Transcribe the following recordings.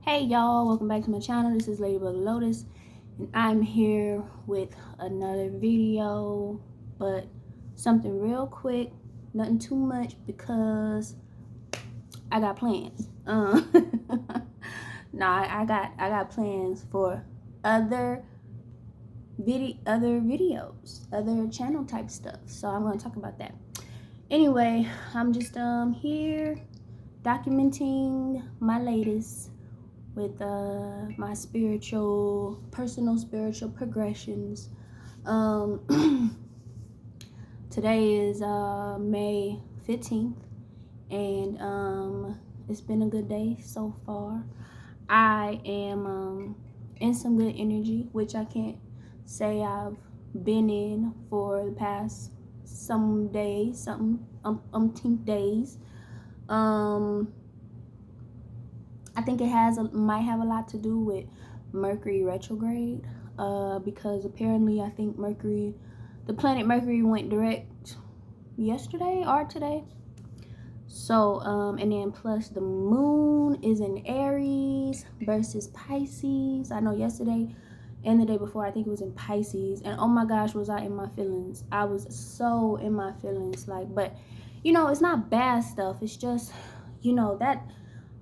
Hey y'all, welcome back to my channel. This is Ladybug Lotus and I'm here with another video, but something real quick, nothing too much because I got plans. I got plans for other videos, other channel type stuff. So I'm gonna talk about that. Anyway, I'm just here documenting my latest with my personal spiritual progressions. Today is May 15th, and it's been a good day so far. I am in some good energy, which I can't say I've been in for the past some days, umpteen days. I think it might have a lot to do with Mercury retrograde, because apparently I think the planet Mercury went direct yesterday or today. So, and then plus the moon is in Aries versus Pisces. I know yesterday and the day before, I think it was in Pisces. And oh my gosh, was I in my feelings. I was so in my feelings. But, it's not bad stuff. It's just, that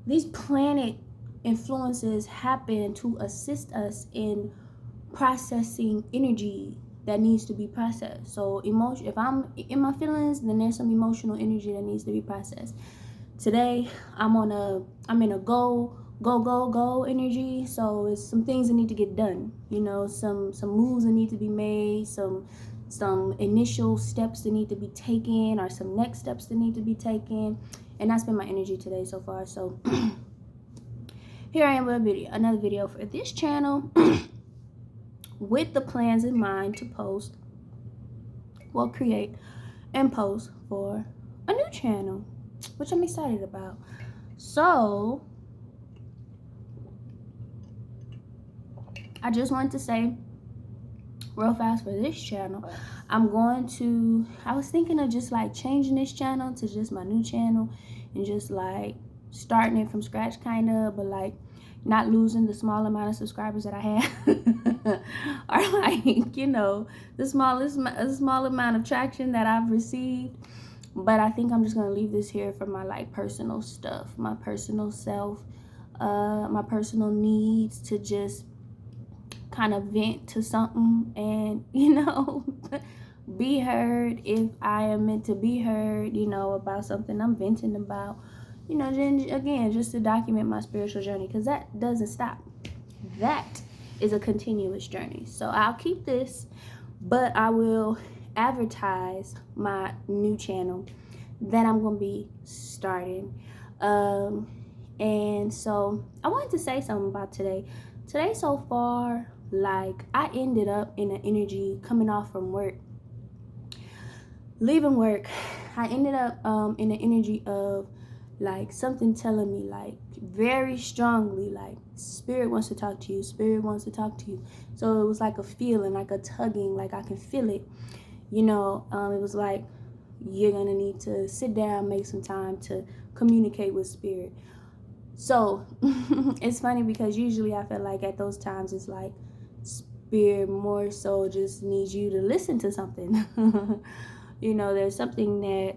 these planet influences happen to assist us in processing energy that needs to be processed. So if I'm in my feelings, then there's some emotional energy that needs to be processed. Today I'm in a go energy. So it's some things that need to get done. Some moves that need to be made, some initial steps that need to be taken, or some next steps that need to be taken. And that's been my energy today so far. So here I am with another video for this channel with the plans in mind to create and post for a new channel, which I'm excited about. So I just wanted to say real fast for this channel, I was thinking of just changing this channel to just my new channel and just starting it from scratch kind of, but not losing the small amount of subscribers that I have or the small amount of traction that I've received. But I think I'm just gonna leave this here for my personal stuff, my personal self, my personal needs, to just kind of vent to something and be heard if I am meant to be heard, about something I'm venting about, then again, just to document my spiritual journey, because that doesn't stop. That is a continuous journey. So I'll keep this, but I will advertise my new channel that I'm gonna be starting. And so I wanted to say something about today so far. I ended up in an energy coming off from work, leaving work. I ended up in an energy of something telling me very strongly, spirit wants to talk to you, spirit wants to talk to you. So it was a feeling, a tugging, I can feel it. It was you're gonna need to sit down, make some time to communicate with spirit. So it's funny because usually I feel at those times it's spirit more so just needs you to listen to something. There's something that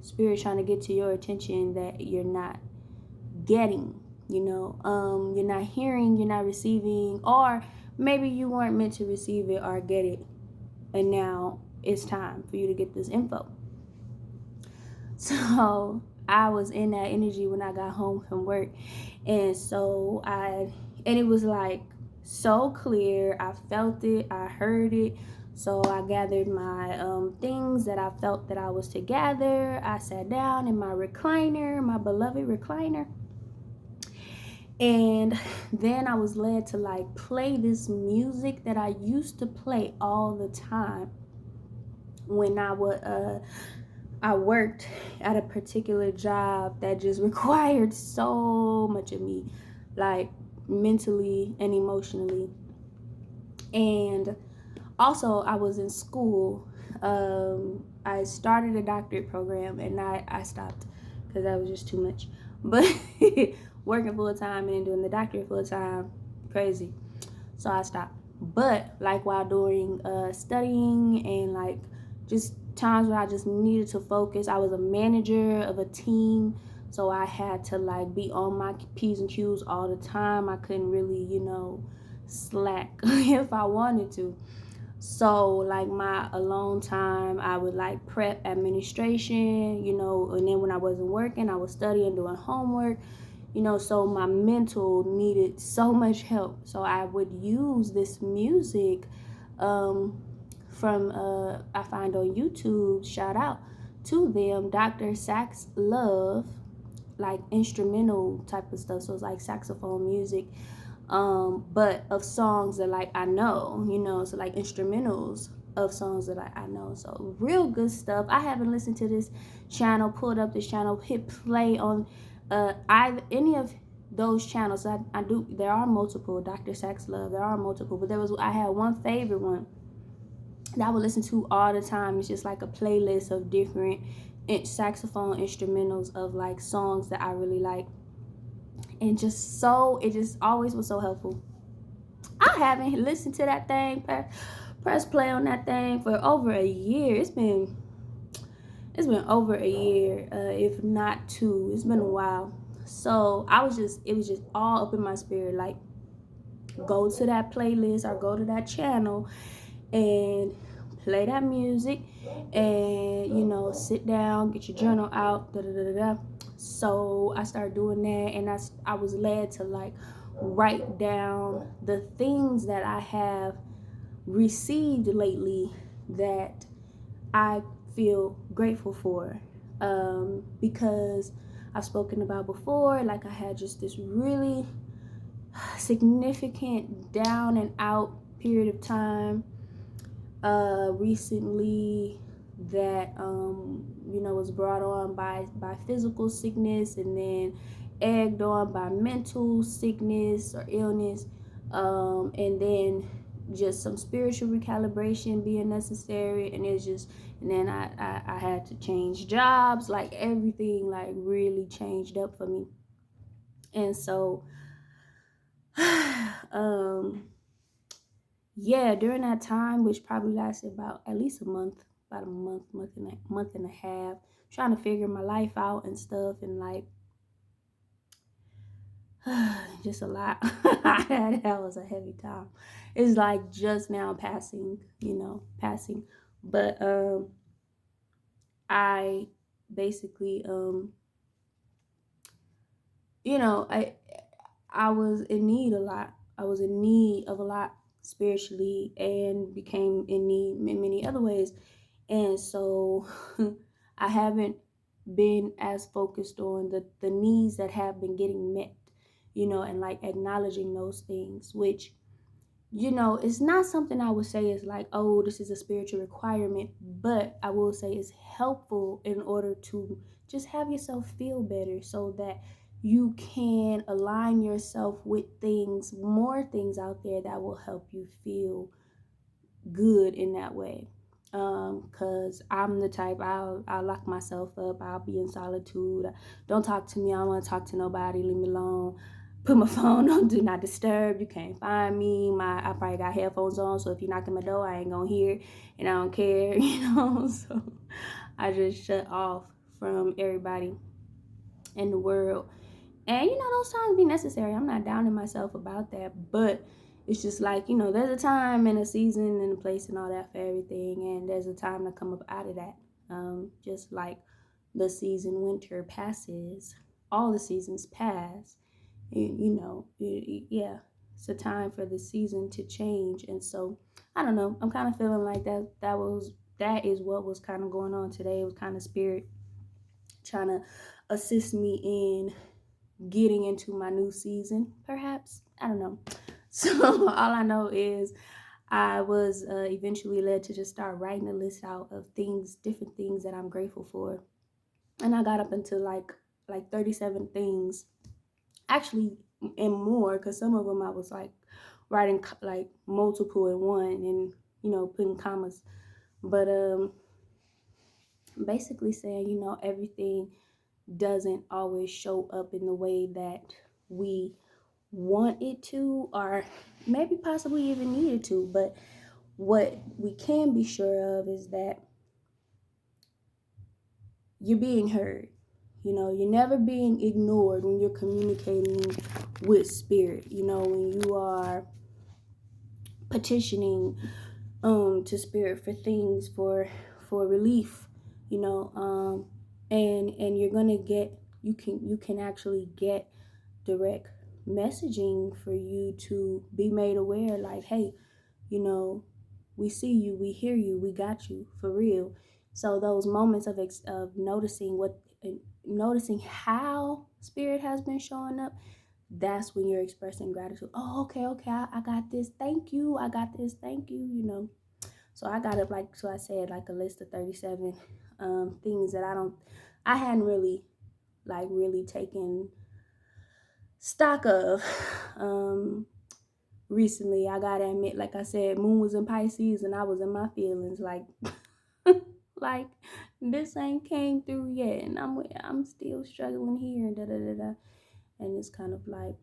spirit trying to get to your attention that you're not getting. You're not hearing, you're not receiving, or maybe you weren't meant to receive it or get it, and now it's time for you to get this info. So I was in that energy when I got home from work, and it was so clear. I felt it, I heard it. So I gathered my things that I felt that I was to gather. I sat down in my recliner, my beloved recliner, and then I was led to play this music that I used to play all the time when I worked at a particular job that just required so much of me, mentally and emotionally. And also I was in school. I started a doctorate program and I stopped because that was just too much. But working full time and then doing the doctorate full time. Crazy. So I stopped. But like while doing studying and like just times where I just needed to focus, I was a manager of a team, so I had to like be on my P's and Q's all the time. I couldn't really, slack if I wanted to. So like my alone time, I would like prep administration, and then when I wasn't working, I was studying, doing homework, so my mental needed so much help. So I would use this music from I find on YouTube, shout out to them, Dr. Sax Love, like instrumental type of stuff. So it's like saxophone music, but of songs that like I know, so like instrumentals of songs that I know. So real good stuff. I haven't listened to this channel, pulled up this channel, hit play on either any of those channels. I do, there are multiple, Dr. Sax Love, there are multiple, but I had one favorite one that I would listen to all the time. It's just like a playlist of different saxophone instrumentals of like songs that I really like, and it just always was so helpful. I haven't listened to that thing, press play on that thing for over a year. It's been over a year, if not two. It's been a while. So it was just all up in my spirit. Like, go to that playlist or go to that channel and play that music, and sit down, get your journal out, da da da da. So I started doing that, and I was led to like write down the things that I have received lately that I feel grateful for, because I've spoken about before, like I had just this really significant down and out period of time recently that was brought on by physical sickness, and then egged on by mental sickness or illness, and then just some spiritual recalibration being necessary, and then I had to change jobs, like everything like really changed up for me. And so um yeah, during that time, which probably lasted about at least a month, about a month and a half, trying to figure my life out and stuff, and like just a lot. That was a heavy time. It's like just now passing. But I basically you know, I was in need a lot. I was in need of a lot spiritually, and became in need in many other ways. And so I haven't been as focused on the needs that have been getting met, and like acknowledging those things, which, it's not something I would say is like, oh, this is a spiritual requirement, but I will say it's helpful in order to just have yourself feel better, so that you can align yourself with more things out there that will help you feel good in that way. Cause I'm the type, I'll lock myself up. I'll be in solitude. Don't talk to me. I don't want to talk to nobody. Leave me alone. Put my phone on do not disturb. You can't find me. I probably got headphones on, so if you knock on my door, I ain't gonna hear, and I don't care. So I just shut off from everybody in the world. And those times be necessary. I'm not downing myself about that, but it's just like, there's a time and a season and a place and all that for everything, and there's a time to come up out of that. Just like the season winter passes, all the seasons pass. Yeah, it's a time for the season to change, and so I don't know. I'm kind of feeling like that is what was kind of going on today. It was kind of spirit trying to assist me in getting into my new season, perhaps. I don't know. So all I know is I was eventually led to just start writing a list out of different things that I'm grateful for, and I got up into like 37 things, actually, and more, because some of them I was like writing like multiple in one, and putting commas, but basically saying everything doesn't always show up in the way that we want it to, or maybe possibly even need it to. But what we can be sure of is that you're being heard. You know, you're never being ignored when you're communicating with spirit. You know, when you are petitioning to spirit for things, for relief, you know, and you're gonna get, you can actually get direct messaging for you to be made aware, like, hey, you know, we see you, we hear you, we got you for real. So those moments of noticing noticing how spirit has been showing up, that's when you're expressing gratitude. Oh, okay, I got this, thank you, I got this, thank you, you know. So I got up, like, so I said, like a list of 37 things that I hadn't really, like, really taken stock of recently. I gotta admit, like I said, moon was in Pisces and I was in my feelings, like like this ain't came through yet, and I'm still struggling here, and da da da da. And it's kind of like,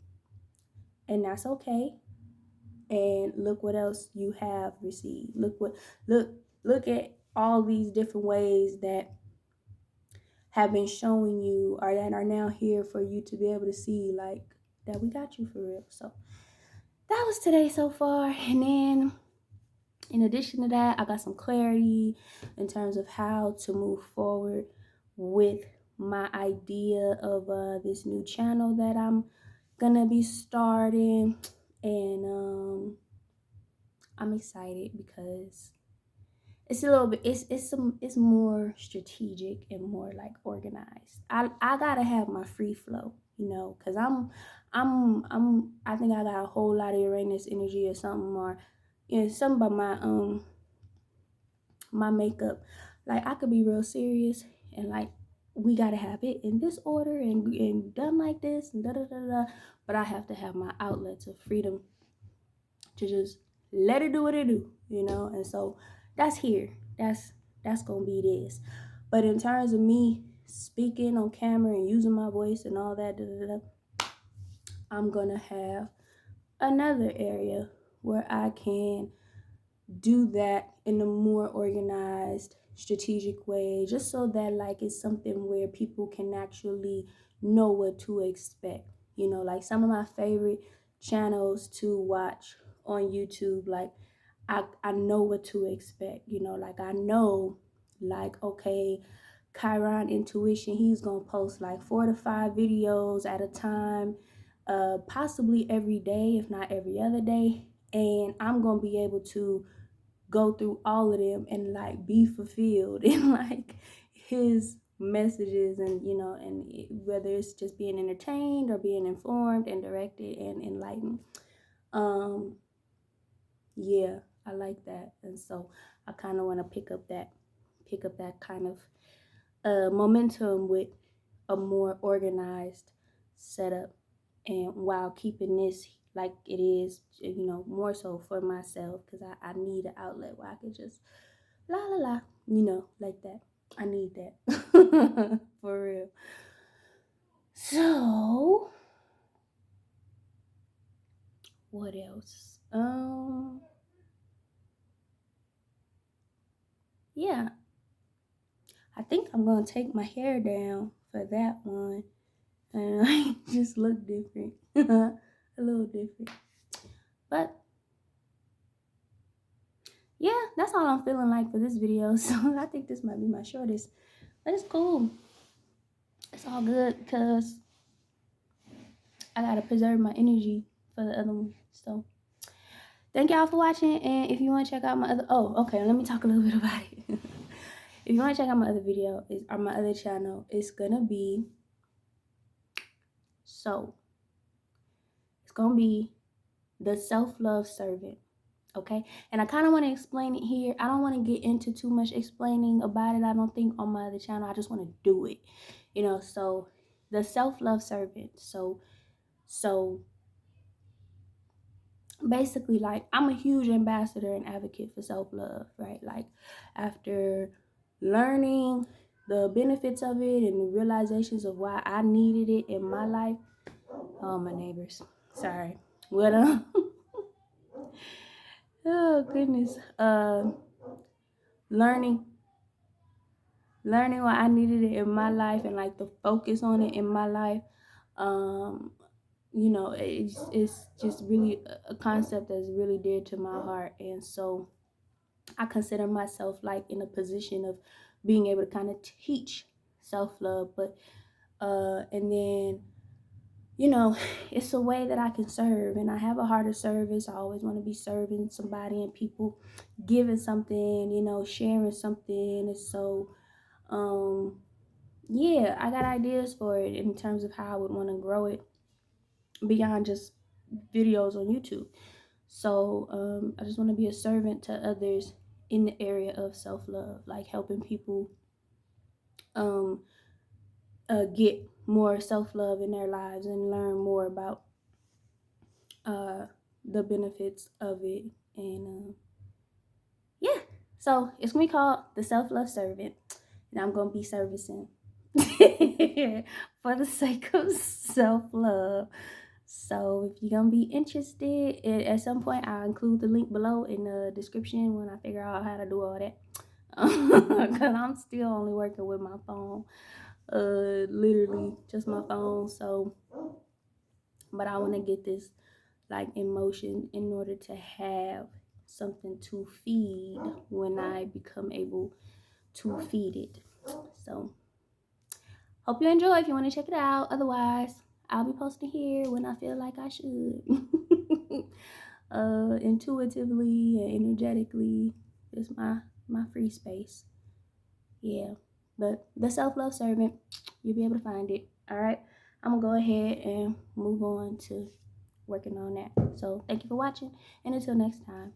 and that's okay. And look what else you have received. Look at all these different ways that have been showing you, or that are now here for you to be able to see, like, that we got you for real. So that was today so far. And then in addition to that, I got some clarity in terms of how to move forward with my idea of this new channel that I'm gonna be starting. And I'm excited because it's a little bit, it's more strategic and more like organized. I gotta have my free flow, you know, because I think I got a whole lot of Uranus energy or something, or you know, something about my makeup. Like, I could be real serious and like, we gotta have it in this order and done like this and da da da da. But I have to have my outlets of freedom to just let it do what it do, you know. And so that's here. That's gonna be this. But in terms of me speaking on camera and using my voice and all that, da, da, da, I'm gonna have another area where I can do that in a more organized, strategic way, just so that, like, it's something where people can actually know what to expect. You know, like some of my favorite channels to watch on YouTube, like I know what to expect, you know, like I know, like, okay, Chiron Intuition, he's gonna post like 4 to 5 videos at a time, possibly every day, if not every other day. And I'm gonna be able to go through all of them and like be fulfilled in like his messages, and you know, and whether it's just being entertained or being informed and directed and enlightened. um yeah, I like that. And so I kind of want to pick up that kind of momentum with a more organized setup, and while keeping this like it is, you know, more so for myself, because I need an outlet where I can just la la la, you know, like that. I need that for real. So what else? Yeah, I think I'm gonna take my hair down for that one, and I just look different, a little different. But yeah, that's all I'm feeling like for this video. So I think this might be my shortest, but it's cool. It's all good because I gotta preserve my energy for the other one. So thank y'all for watching. And if you want to check out my other, oh, okay, let me talk a little bit about it. If you want to check out my other video, or my other channel, it's gonna be, so it's gonna be the Self-Love Servant. Okay, and I kind of want to explain it here. I don't want to get into too much explaining about it, I don't think, on my other channel. I just want to do it, you know. So the Self-Love Servant, so basically, like, I'm a huge ambassador and advocate for self-love, right? Like, after learning the benefits of it and the realizations of why I needed it in my life, Oh, my neighbors. Sorry. What oh goodness. Learning learning what I needed it in my life and like the focus on it in my life. Um, it's just really a concept that's really dear to my heart, and so I consider myself like in a position of being able to kind of teach self-love, but and then it's a way that I can serve, and I have a heart of service. I always want to be serving somebody and people, giving something, sharing something. And so yeah, I got ideas for it in terms of how I would want to grow it beyond just videos on YouTube. So I just want to be a servant to others in the area of self-love, like helping people um, get more self-love in their lives and learn more about uh, the benefits of it. And yeah, so it's gonna be called the Self-Love Servant, and I'm gonna be servicing for the sake of self-love. So if you're gonna be interested, at some point I'll include the link below in the description when I figure out how to do all that. Because I'm still only working with my phone, literally just my phone. So, but I want to get this like in motion in order to have something to feed when I become able to feed it. So hope you enjoy. If you want to check it out, otherwise I'll be posting here when I feel like I should. Intuitively and energetically, just my free space. Yeah, but the Self-Love Servant, you'll be able to find it. All right, I'm gonna go ahead and move on to working on that. So thank you for watching, and until next time.